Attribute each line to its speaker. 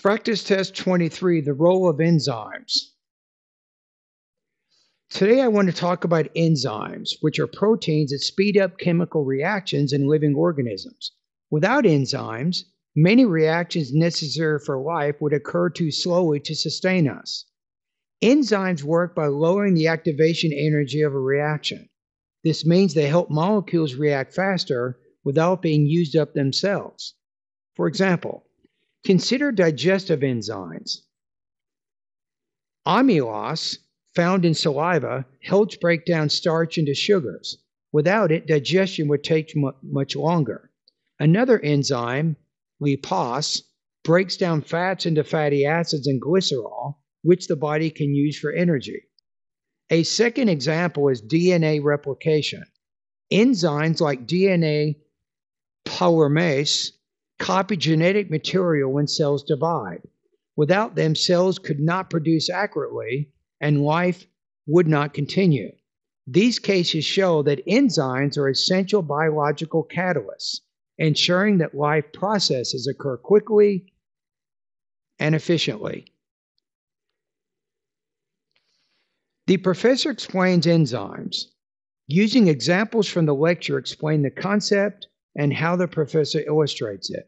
Speaker 1: Practice test 23, the role of enzymes. Today I want to talk about enzymes, which are proteins that speed up chemical reactions in living organisms. Without enzymes, many reactions necessary for life would occur too slowly to sustain us. Enzymes work by lowering the activation energy of a reaction. This means they help molecules react faster without being used up themselves. For example, consider digestive enzymes. Amylase, found in saliva, helps break down starch into sugars. Without it, digestion would take much longer. Another enzyme, lipase, breaks down fats into fatty acids and glycerol, which the body can use for energy. A second example is DNA replication. Enzymes like DNA polymerase copy genetic material when cells divide. Without them, cells could not produce accurately, and life would not continue. These cases show that enzymes are essential biological catalysts, ensuring that life processes occur quickly and efficiently. The professor explains enzymes. Using examples from the lecture, explain the concept and how the professor illustrates it.